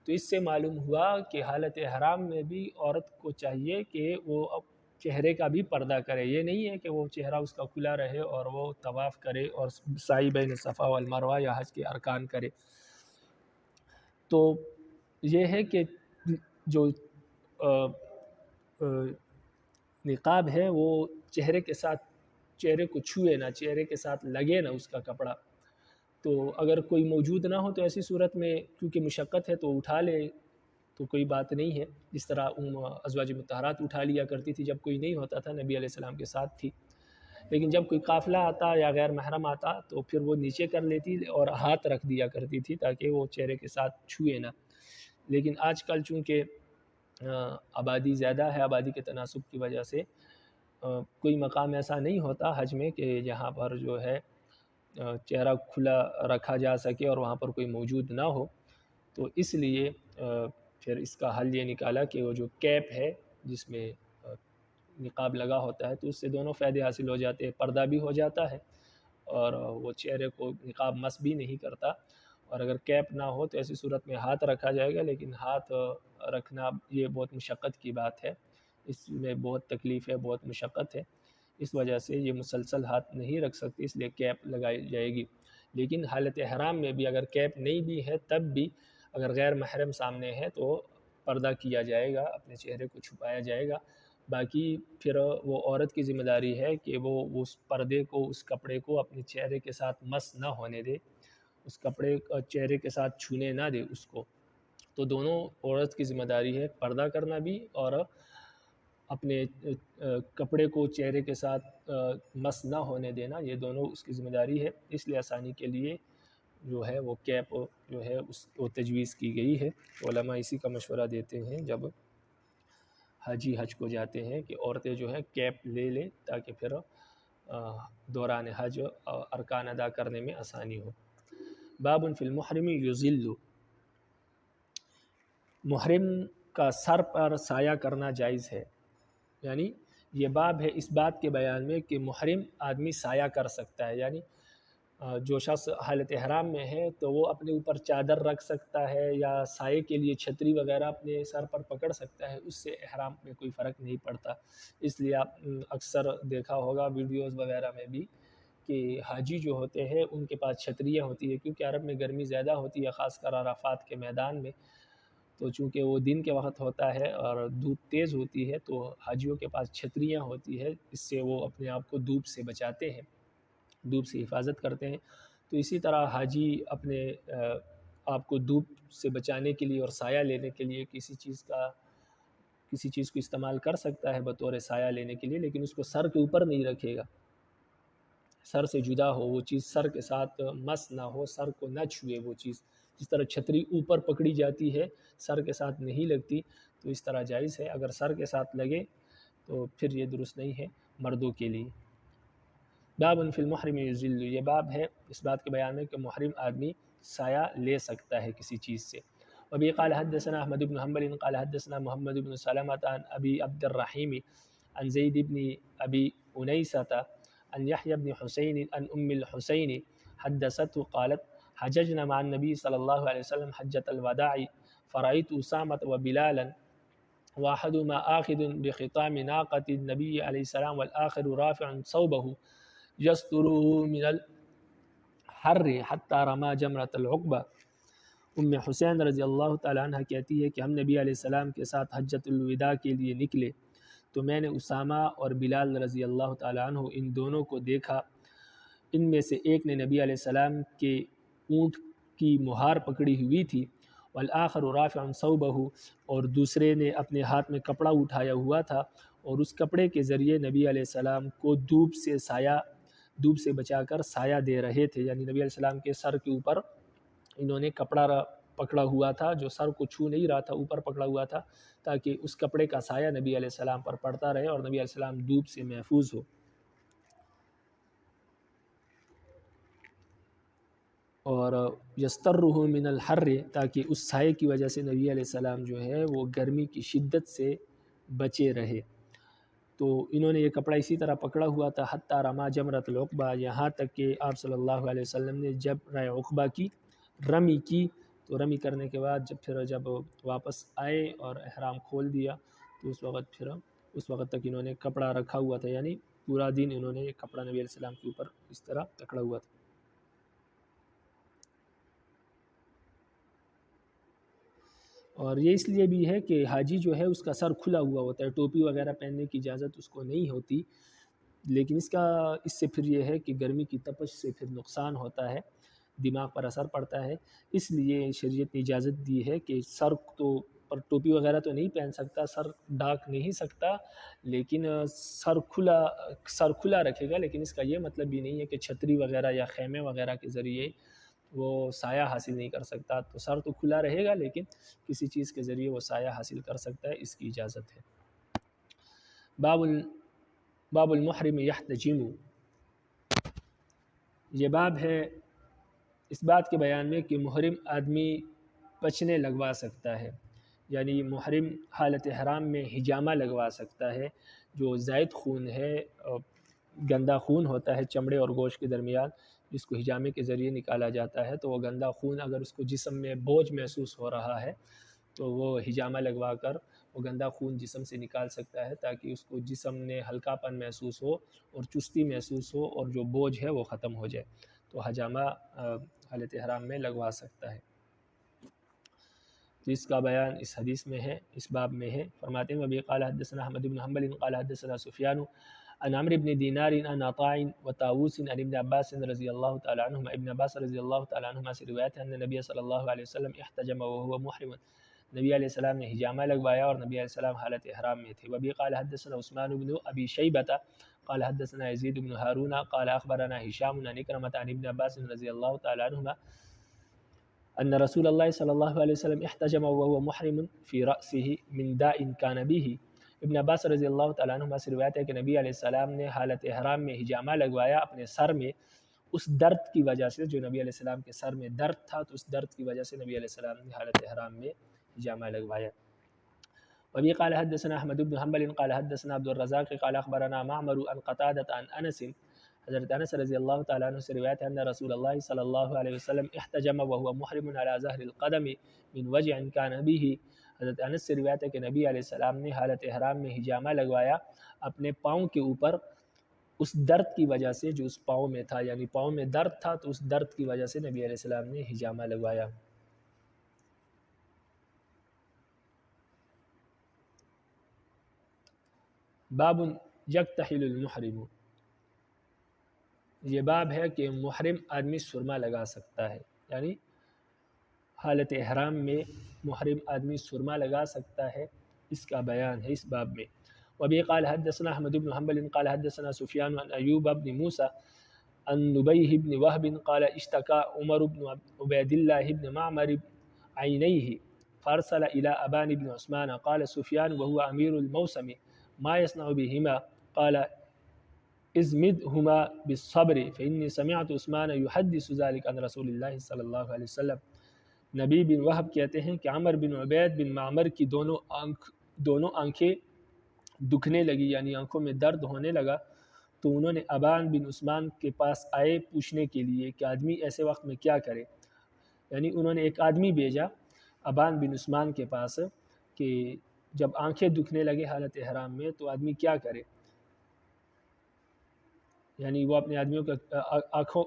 تو اس سے معلوم ہوا کہ حالت احرام میں بھی عورت کو چاہیے کہ وہ چہرے کا بھی پردہ کرے، یہ نہیں ہے کہ وہ چہرہ اس کا کھلا رہے اور وہ طواف کرے اور سعی بین صفا والمروہ یا حج کے ارکان کرے۔ تو یہ ہے کہ جو نقاب ہے وہ چہرے کے ساتھ چہرے کو چھوئے نہ، چہرے کے ساتھ لگے نہ اس کا کپڑا۔ تو اگر کوئی موجود نہ ہو تو ایسی صورت میں کیونکہ مشقت ہے تو اٹھا لے تو کوئی بات نہیں ہے، جس طرح ازواج مطہرات اٹھا لیا کرتی تھی جب کوئی نہیں ہوتا تھا، نبی علیہ السلام کے ساتھ تھی۔ لیکن جب کوئی قافلہ آتا یا غیر محرم آتا تو پھر وہ نیچے کر لیتی اور ہاتھ رکھ دیا کرتی تھی تاکہ وہ چہرے کے ساتھ چھوئے نہ۔ لیکن آج کل چونکہ آبادی زیادہ ہے، آبادی کے تناسب کی وجہ سے کوئی مقام ایسا نہیں ہوتا حج میں کہ جہاں پر جو ہے چہرہ کھلا رکھا جا سکے اور وہاں پر کوئی موجود نہ ہو، تو اس لیے پھر اس کا حل یہ نکالا کہ وہ جو کیپ ہے جس میں نقاب لگا ہوتا ہے تو اس سے دونوں فائدے حاصل ہو جاتے ہیں، پردہ بھی ہو جاتا ہے اور وہ چہرے کو نقاب مس بھی نہیں کرتا۔ اور اگر کیپ نہ ہو تو ایسی صورت میں ہاتھ رکھا جائے گا، لیکن ہاتھ رکھنا یہ بہت مشقت کی بات ہے، اس میں بہت تکلیف ہے، بہت مشقت ہے، اس وجہ سے یہ مسلسل ہاتھ نہیں رکھ سکتی، اس لیے کیپ لگائی جائے گی۔ لیکن حالت احرام میں بھی اگر کیپ نہیں بھی ہے تب بھی اگر غیر محرم سامنے ہے تو پردہ کیا جائے گا، اپنے چہرے کو چھپایا جائے گا۔ باقی پھر وہ عورت کی ذمہ داری ہے کہ وہ اس پردے کو، اس کپڑے کو اپنے چہرے کے ساتھ مس نہ ہونے دے، اس کپڑے چہرے کے ساتھ چھونے نہ دے اس کو۔ تو دونوں عورت کی ذمہ داری ہے، پردہ کرنا بھی اور اپنے کپڑے کو چہرے کے ساتھ مس نہ ہونے دینا، یہ دونوں اس کی ذمہ داری ہے۔ اس لیے آسانی کے لیے جو ہے وہ کیپ جو ہے اس کو تجویز کی گئی ہے۔ علماء اسی کا مشورہ دیتے ہیں جب حاجی حج کو جاتے ہیں کہ عورتیں جو ہے کیپ لے لیں تاکہ پھر دوران حج ارکان ادا کرنے میں آسانی ہو۔ باب فی المحرم یظل، محرم کا سر پر سایہ کرنا جائز ہے، یعنی یہ باب ہے اس بات کے بیان میں کہ محرم آدمی سایہ کر سکتا ہے، یعنی جو شخص حالت احرام میں ہے تو وہ اپنے اوپر چادر رکھ سکتا ہے یا سائے کے لیے چھتری وغیرہ اپنے سر پر پکڑ سکتا ہے، اس سے احرام میں کوئی فرق نہیں پڑتا۔ اس لیے آپ اکثر دیکھا ہوگا ویڈیوز وغیرہ میں بھی کہ حاجی جو ہوتے ہیں ان کے پاس چھتریاں ہوتی ہیں، کیونکہ عرب میں گرمی زیادہ ہوتی ہے، خاص کر عرفات کے میدان میں، تو چونکہ وہ دن کے وقت ہوتا ہے اور دھوپ تیز ہوتی ہے تو حاجیوں کے پاس چھتریاں ہوتی ہے، اس سے وہ اپنے آپ کو دھوپ سے بچاتے ہیں، دھوپ سے حفاظت کرتے ہیں۔ تو اسی طرح حاجی اپنے آپ کو دھوپ سے بچانے کے لیے اور سایہ لینے کے لیے کسی چیز کو استعمال کر سکتا ہے بطور سایہ لینے کے لیے، لیکن اس کو سر کے اوپر نہیں رکھے گا، سر سے جدا ہو وہ چیز، سر کے ساتھ مس نہ ہو، سر کو نہ چھوئے وہ چیز۔ جس طرح چھتری اوپر پکڑی جاتی ہے سر کے ساتھ نہیں لگتی، تو اس طرح جائز ہے، اگر سر کے ساتھ لگے تو پھر یہ درست نہیں ہے مردوں کے لیے۔ باب فی المحرم یظل، یہ باب ہے اس بات کے بیان میں کہ محرم آدمی سایہ لے سکتا ہے کسی چیز سے۔ وبه قال حدثنا احمد بن حنبل قال حدثنا محمد بن سلمة عن ابي عبد الرحيم عن زيد بن ابي انيسة عن يحيى بن حسين عن ام الحسين حدثته قالت حججنا مع النبي صلى الله عليه وسلم حجة الوداع فرأيت أسامة وبلالا واحدهما آخذ بخطام ناقة النبي عليه السلام والآخر رافع صوبه يستره من الحر حتى رمى جمرة العقبة حسین رضی اللہ تعالیٰ عنہ کہتی ہے کہ ہم نبی علیہ السلام کے ساتھ حجۃ الوداع کے لیے نکلے تو میں نے اسامہ اور بلال رضی اللہ تعالیٰ عنہ ان دونوں کو دیکھا۔ ان میں سے ایک نے نبی علیہ السلام کے اونٹ کی مہار پکڑی ہوئی تھی، والآخر رافع ثوبہ، اور دوسرے نے اپنے ہاتھ میں کپڑا اٹھایا ہوا تھا، اور اس کپڑے کے ذریعے نبی علیہ السلام کو دھوپ سے بچا کر سایہ دے رہے تھے، یعنی نبی علیہ السلام کے سر کے اوپر انہوں نے کپڑا پکڑا ہوا تھا جو سر کو چھو نہیں رہا تھا، اوپر پکڑا ہوا تھا تاکہ اس کپڑے کا سایہ نبی علیہ السلام پر پڑتا رہے اور نبی علیہ السلام دھوپ سے محفوظ ہو۔ اور یسترہ من الحر، تاکہ اس سائے کی وجہ سے نبی علیہ السلام جو ہے وہ گرمی کی شدت سے بچے رہے۔ تو انہوں نے یہ کپڑا اسی طرح پکڑا ہوا تھا حتی رما جمرۃ العقبہ، یہاں تک کہ آپ صلی اللہ علیہ وسلم نے جمرہ عقبہ کی رمی کی، تو رمی کرنے کے بعد جب واپس آئے اور احرام کھول دیا تو اس وقت تک انہوں نے کپڑا رکھا ہوا تھا، یعنی پورا دن انہوں نے کپڑا نبی علیہ السلام کے اوپر اس طرح پکڑا ہوا تھا۔ اور یہ اس لیے بھی ہے کہ حاجی جو ہے اس کا سر کھلا ہوا ہوتا ہے، ٹوپی وغیرہ پہننے کی اجازت اس کو نہیں ہوتی، لیکن اس سے پھر یہ ہے کہ گرمی کی تپش سے پھر نقصان ہوتا ہے، دماغ پر اثر پڑتا ہے، اس لیے شریعت نے اجازت دی ہے کہ سر تو پر ٹوپی وغیرہ تو نہیں پہن سکتا، سر ڈھانک نہیں سکتا، لیکن سر کھلا رکھے گا، لیکن اس کا یہ مطلب بھی نہیں ہے کہ چھتری وغیرہ یا خیمے وغیرہ کے ذریعے وہ سایہ حاصل نہیں کر سکتا، تو سر تو کھلا رہے گا لیکن کسی چیز کے ذریعے وہ سایہ حاصل کر سکتا ہے، اس کی اجازت ہے۔ باب المحرم یحتجم، یہ باب ہے اس بات کے بیان میں کہ محرم آدمی پچنے لگوا سکتا ہے، یعنی محرم حالت احرام میں حجامہ لگوا سکتا ہے، جو زائد خون ہے، گندا خون ہوتا ہے چمڑے اور گوشت کے درمیان، جس کو حجامے کے ذریعے نکالا جاتا ہے، تو وہ گندا خون اگر اس کو جسم میں بوجھ محسوس ہو رہا ہے تو وہ حجامہ لگوا کر وہ گندا خون جسم سے نکال سکتا ہے، تاکہ اس کو جسم میں ہلکا پن محسوس ہو اور چستی محسوس ہو اور جو بوجھ ہے وہ ختم ہو جائے، تو حجامہ حالت احرام میں لگوا سکتا ہے۔ تو اس کا بیان اس حدیث میں ہے، اس باب میں ہے۔ فرماتے ہیں وبی قال حدثنا احمد بن حنبل قال حدثنا سفیان عن عمرو بن دینار عن عطاء وطاووس عن ابن عباس رضی اللہ تعالی عنہما، ابن عباس رضی اللہ تعالی عنہما سے روایت ہے ان نبی صلی اللہ علیہ وسلم احتجم وهو محرم، نبی علیہ السلام نے حجامہ لگوایا اور نبی علیہ السلام حالت احرام میں تھے۔ وبی قال حدثنا عثمان بن ابی شیبہ قال حدثنا یزید بن ہارون قال اخبرنا هشام عن اکرمہ عن ابن عباس رضی اللہ تعالی عنہما ان رسول اللہ صلی اللہ علیہ وسلم احتجم وهو محرم فی رأسه من داء كان به، ابن عباس رضی اللہ تعالیٰ عنہ سے روایت ہے کہ نبی علیہ السلام نے حالت احرام میں حجامہ لگوایا اپنے سر میں اس درد کی وجہ سے، جو نبی علیہ السلام کے سر میں درد تھا تو اس درد کی وجہ سے نبی علیہ السلام نے حالت احرام میں حجامہ لگوایا۔ وبی قال حدثنا احمد بن حنبل قال حدثنا عبد الرزاق قال اخبرنا معمر عن قتادة عن انس، حضرت انس رضی اللہ تعالیٰ عنہ سے روایت ہے ان رسول اللہ صلی اللہ علیہ وسلم احتجم وهو محرم على ظهر القدم من وجع كان به، حضرت انس سے روایت ہے کہ نبی علیہ السلام نے حالت احرام میں حجامہ لگوایا اپنے پاؤں کے اوپر اس درد کی وجہ سے جو اس پاؤں میں تھا، یعنی پاؤں میں درد تھا تو اس درد کی وجہ سے نبی علیہ السلام نے حجامہ لگوایا۔ باب یکتحل المحرم، یہ باب ہے کہ محرم آدمی سرما لگا سکتا ہے، یعنی حالت احرام میں محرم آدمی سرما لگا سکتا ہے، اس کا بیان ہے اس باب میں۔ وبی قال حدثنا احمد بن حنبل قال حدثنا سفیان عن ایوب بن موسیٰ عن نبیہ بن وہب قال اشتکا عمر بن عبید اللہ بن معمر عینیہ فارسل الى ابان بن عثمان قال سفیان وهو امیر الموسم ما يصنع بهما قال ازمدهما بالصبر فإني سمعت عثمان يحدث ذلك عن رسول اللہ صلی اللہ علیہ وسلم۔ نبی بن وہب کہتے ہیں کہ عمر بن عبید بن معمر کی دونوں آنکھیں دکھنے لگی، یعنی آنکھوں میں درد ہونے لگا، تو انہوں نے ابان بن عثمان کے پاس آئے پوچھنے کے لیے کہ آدمی ایسے وقت میں کیا کرے، یعنی انہوں نے ایک آدمی بھیجا ابان بن عثمان کے پاس کہ جب آنکھیں دکھنے لگے حالت احرام میں تو آدمی کیا کرے، یعنی وہ اپنے آدمیوں کا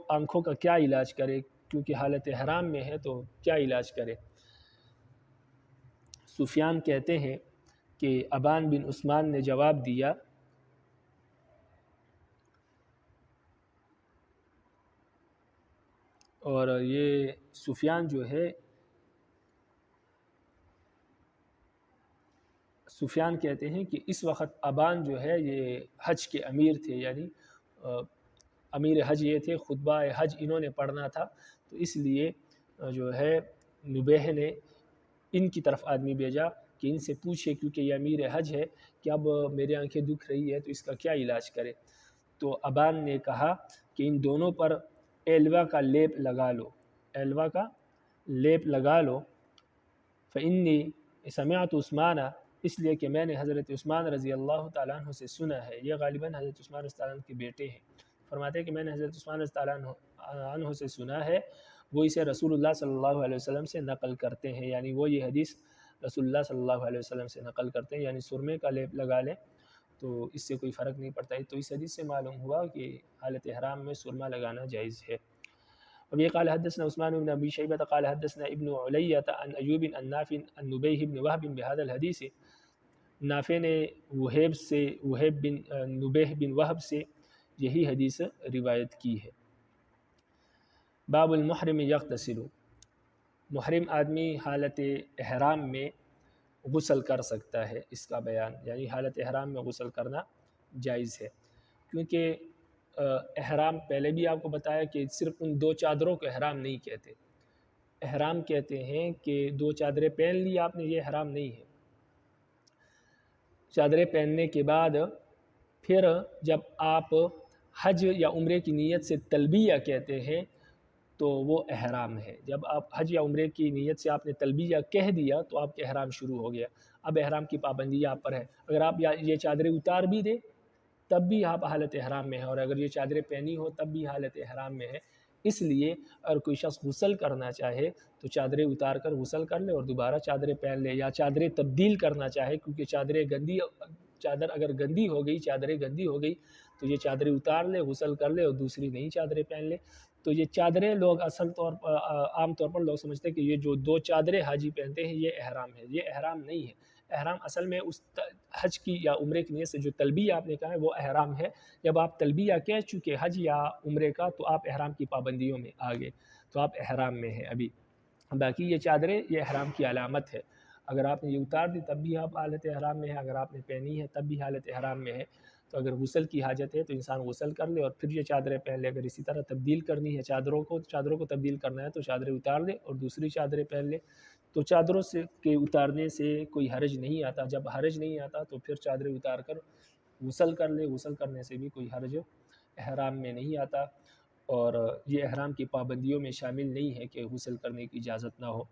آنکھوں کا کیا علاج کرے، کیونکہ حالت احرام میں ہے تو کیا علاج کرے۔ سفیان کہتے ہیں کہ ابان بن عثمان نے جواب دیا اور یہ سفیان جو ہے سفیان کہتے ہیں کہ اس وقت ابان جو ہے یہ حج کے امیر تھے، یعنی امیر حج یہ تھے، خطبہ حج انہوں نے پڑھنا تھا، تو اس لیے جو ہے نبیہ نے ان کی طرف آدمی بھیجا کہ ان سے پوچھے، کیونکہ یہ امیر حج ہے کہ اب میرے آنکھیں دکھ رہی ہے تو اس کا کیا علاج کرے۔ تو ابان نے کہا کہ ان دونوں پر ایلوا کا لیپ لگا لو، ایلوا کا لیپ لگا لو۔ فإني سمعت عثمان، اس لیے کہ میں نے حضرت عثمان رضی اللہ تعالیٰ عنہ سے سنا ہے، یہ غالباً حضرت عثمان رضی اللہ عنہ کے بیٹے ہیں، فرماتے ہیں کہ میں نے حضرت عثمان رضی اللہ عنہ سے سنا ہے، وہ اسے رسول اللہ صلی اللہ علیہ وسلم سے نقل کرتے ہیں، یعنی وہ یہ حدیث رسول اللہ صلی اللہ علیہ وسلم سے نقل کرتے ہیں، یعنی سرمے کا لیپ لگا لیں تو اس سے کوئی فرق نہیں پڑتا ہے۔ تو اس حدیث سے معلوم ہوا کہ حالت احرام میں سرما لگانا جائز ہے۔ وبه قال حدثنا عثمان بن ابي شيبه قال حدثنا ابن علية عن ايوب عن نافع عن نبيه بن وهب بهذا الحديث، نافع نے وہیب بن نبیہ بن وہب سے یہی حدیث روایت کی ہے۔ باب المحرم یغتسل، محرم آدمی حالت احرام میں غسل کر سکتا ہے، اس کا بیان، یعنی حالت احرام میں غسل کرنا جائز ہے، کیونکہ احرام پہلے بھی آپ کو بتایا کہ صرف ان دو چادروں کو احرام نہیں کہتے، احرام کہتے ہیں کہ دو چادریں پہن لی آپ نے، یہ احرام نہیں ہے۔ چادریں پہننے کے بعد پھر جب آپ حج یا عمرے کی نیت سے تلبیہ کہتے ہیں تو وہ احرام ہے۔ جب آپ حج یا عمرے کی نیت سے آپ نے تلبیہ کہہ دیا تو آپ کے احرام شروع ہو گیا، اب احرام کی پابندی آپ پر ہے۔ اگر آپ یہ چادریں اتار بھی دیں تب بھی آپ حالت احرام میں ہیں، اور اگر یہ چادریں پہنی ہو تب بھی حالت احرام میں ہے۔ اس لیے اگر کوئی شخص غسل کرنا چاہے تو چادریں اتار کر غسل کر لے اور دوبارہ چادریں پہن لے، یا چادریں تبدیل کرنا چاہے، کیونکہ چادر اگر گندی ہو گئی، چادریں گندی ہو گئی تو یہ چادریں اتار لے، غسل کر لے اور دوسری نئی چادریں پہن لے۔ تو یہ چادریں لوگ عام طور پر لوگ سمجھتے ہیں کہ یہ جو دو چادریں حاجی پہنتے ہیں یہ احرام ہے، یہ احرام نہیں ہے۔ احرام اصل میں اس حج کی یا عمرے کی نیت سے جو تلبیہ آپ نے کہا ہے وہ احرام ہے۔ جب آپ تلبیہ کہہ چکے حج یا عمرے کا تو آپ احرام کی پابندیوں میں آ گئے، تو آپ احرام میں ہیں ابھی۔ باقی یہ چادریں یہ احرام کی علامت ہے، اگر آپ نے یہ اتار دی تب بھی آپ حالت احرام میں ہے، اگر آپ نے پہنی ہے تب بھی حالت احرام میں ہے۔ تو اگر غسل کی حاجت ہے تو انسان غسل کر لے اور پھر یہ چادریں پہن لے۔ اگر اسی طرح تبدیل کرنی ہے چادروں کو تبدیل کرنا ہے تو چادریں اتار لے اور دوسری چادریں پہن لے۔ تو چادروں کے اتارنے سے کوئی حرج نہیں آتا، جب حرج نہیں آتا تو پھر چادریں اتار کر غسل کر لے، غسل کرنے سے بھی کوئی حرج احرام میں نہیں آتا، اور یہ احرام کی پابندیوں میں شامل نہیں ہے کہ غسل کرنے کی اجازت نہ ہو،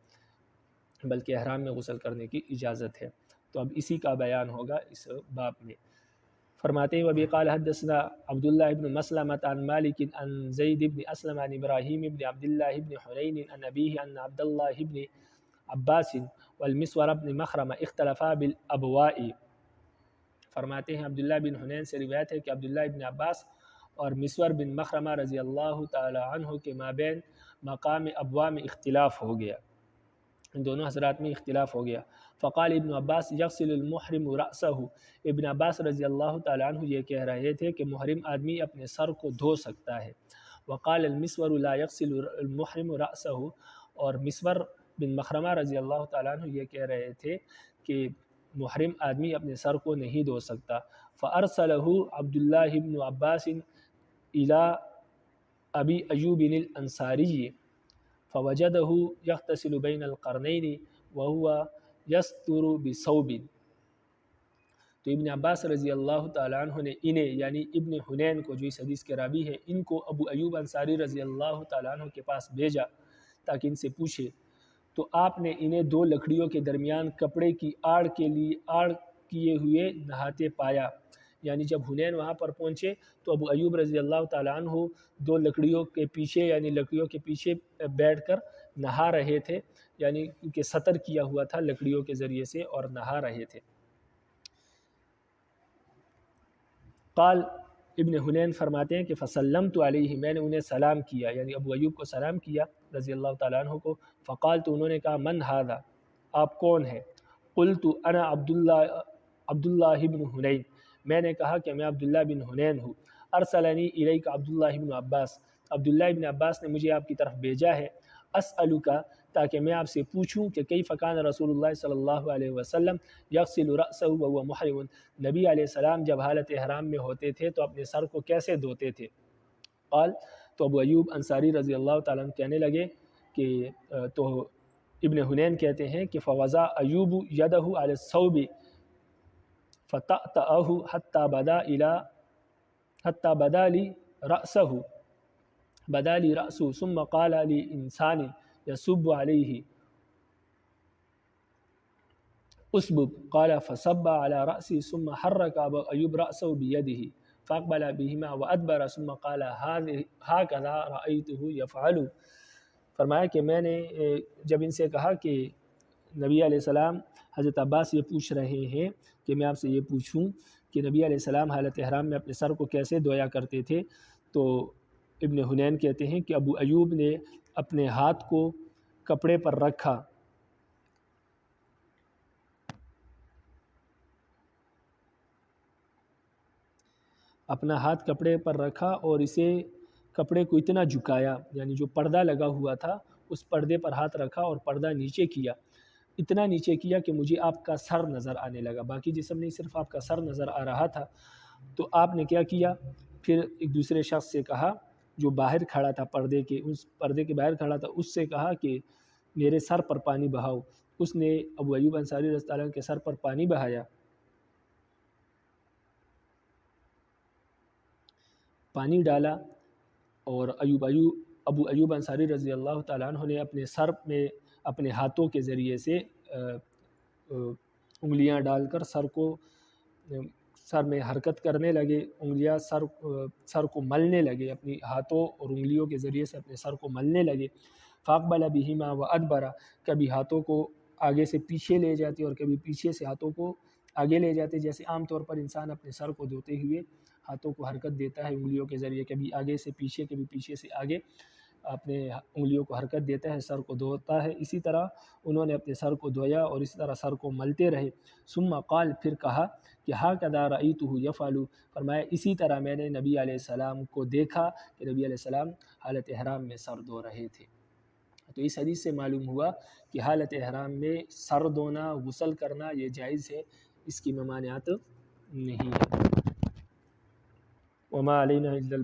بلکہ احرام میں غسل کرنے کی اجازت ہے۔ تو اب اسی کا بیان ہوگا اس باب میں۔ فرماتے ہیں وبی قال حدثنا عبداللہ بن مسلمۃ عن مالک عن زید بن اسلم عن ابراہیم بن عبداللہ بن حنین عن ابیہ ان عبداللہ بن عباس والمسور بن مخرمہ اختلفا بالابواء۔ فرماتے ہیں عبداللہ بن حنین سے روایت ہے کہ عبداللہ بن عباس اور مسور بن مخرمہ رضی اللہ تعالی عنہ کے مابین مقام ابوا میں اختلاف ہو گیا، ان دونوں حضرات میں اختلاف ہو گیا۔ فقال ابن عباس یغسل المحرم رأسہ، ابن عباس رضی اللہ تعالیٰ عنہ یہ کہہ رہے تھے کہ محرم آدمی اپنے سر کو دھو سکتا ہے۔ وقال المسور لا یغسل المحرم رأسہ، اور مسور بن مخرمہ رضی اللہ تعالیٰ عنہ یہ کہہ رہے تھے کہ محرم آدمی اپنے سر کو نہیں دھو سکتا۔ فارسلہ عبداللہ بن عباس الی ابی ایوب الانصاری فوجدہ یغتسل بین القرنین وہو یستر بثوب۔ تو ابن عباس رضی اللہ تعالیٰ عنہ نے انہیں یعنی ابن حنین کو، جو اس حدیث کے راوی ہیں، ان کو ابو ایوب انصاری رضی اللہ تعالیٰ عنہ کے پاس بھیجا تاکہ ان سے پوچھے، تو آپ نے انہیں دو لکڑیوں کے درمیان کپڑے کی آڑ کیے ہوئے نہاتے پایا۔ یعنی جب حنین وہاں پر پہنچے تو ابو ایوب رضی اللہ تعالیٰ عنہ دو لکڑیوں کے پیچھے یعنی لکڑیوں کے پیچھے بیٹھ کر نہا رہے تھے، یعنی کہ سطر کیا ہوا تھا لکڑیوں کے ذریعے سے، اور نہا رہے تھے۔ قال ابن حنین فرماتے ہیں کہ فسلمت علیہ، میں نے انہیں سلام کیا، یعنی ابو ایوب کو سلام کیا رضی اللہ تعالیٰ عنہ کو۔ فقال، تو انہوں نے کہا من ھذا، آپ کون ہیں؟ قلت انا عبداللہ بن حنین، میں نے کہا کہ میں عبداللہ بن حنین ہوں، ارسلنی الیک عبداللہ بن عباس، عبداللہ بن عباس نے مجھے آپ کی طرف بھیجا ہے، اسألک، تاکہ میں آپ سے پوچھوں کہ کیف کان رسول اللہ صلی اللہ علیہ وسلم یغسل رأسہ وهو محرم، نبی علیہ السلام جب حالت احرام میں ہوتے تھے تو اپنے سر کو کیسے دھوتے تھے؟ قال، تو ابو ایوب انصاری رضی اللہ تعالیٰ عنہ کہنے لگے کہ تو ابن حنین کہتے ہیں کہ فوضع ایوب یدہ علی الثوب فتأتأہ حتی بدا لی رأسہ ثم قال لی انسان یصب علیہ اسبب، قال فصب على رأسی ثم حرک ابو ایوب رأسہ بیدہ فاقبل بہما وادبر ثم قال ہکذا رأیتہ یفعل۔ فرمایا کہ میں نے جب ان سے کہا کہ نبی علیہ السلام، حضرت عباس یہ پوچھ رہے ہیں کہ میں آپ سے یہ پوچھوں کہ نبی علیہ السلام حالت احرام میں اپنے سر کو کیسے دھویا کرتے تھے، تو ابن حنین کہتے ہیں کہ ابو ایوب نے اپنے ہاتھ کو کپڑے پر رکھا، اپنا ہاتھ کپڑے پر رکھا اور اسے کپڑے کو اتنا جھکایا، یعنی جو پردہ لگا ہوا تھا اس پردے پر ہاتھ رکھا اور پردہ نیچے کیا، اتنا نیچے کیا کہ مجھے آپ کا سر نظر آنے لگا، باقی جسم نہیں، صرف آپ کا سر نظر آ رہا تھا۔ تو آپ نے کیا کیا، پھر ایک دوسرے شخص سے کہا جو باہر کھڑا تھا، اس پردے کے باہر کھڑا تھا، اس سے کہا کہ میرے سر پر پانی بہاؤ۔ اس نے ابو ایوب انصاری رضی اللہ عنہ کے سر پر پانی بہایا، پانی ڈالا، اور ابو ایوب انصاری رضی اللہ تعالیٰ عنہ نے اپنے سر میں اپنے ہاتھوں کے ذریعے سے انگلیاں ڈال کر سر میں حرکت کرنے لگے، انگلیاں سر کو ملنے لگے، اپنی ہاتھوں اور انگلیوں کے ذریعے سے اپنے سر کو ملنے لگے۔ فاقبل بہما وادبر، کبھی ہاتھوں کو آگے سے پیچھے لے جاتے اور کبھی پیچھے سے ہاتھوں کو آگے لے جاتے، جیسے عام طور پر انسان اپنے سر کو دھوتے ہوئے ہاتھوں کو حرکت دیتا ہے انگلیوں کے ذریعے، کبھی آگے سے پیچھے کبھی پیچھے سے آگے اپنے انگلیوں کو حرکت دیتا ہے، سر کو دھوتا ہے، اسی طرح انہوں نے اپنے سر کو دھویا اور اسی طرح سر کو ملتے رہے۔ ثم قال، پھر کہا کہ ہکذا رأیتہ یفعل، فرمایا اسی طرح میں نے نبی علیہ السلام کو دیکھا کہ نبی علیہ السلام حالت احرام میں سر دھو رہے تھے۔ تو اس حدیث سے معلوم ہوا کہ حالت احرام میں سر دھونا، غسل کرنا یہ جائز ہے، اس کی ممانعت نہیں ہے۔ وما علینا الا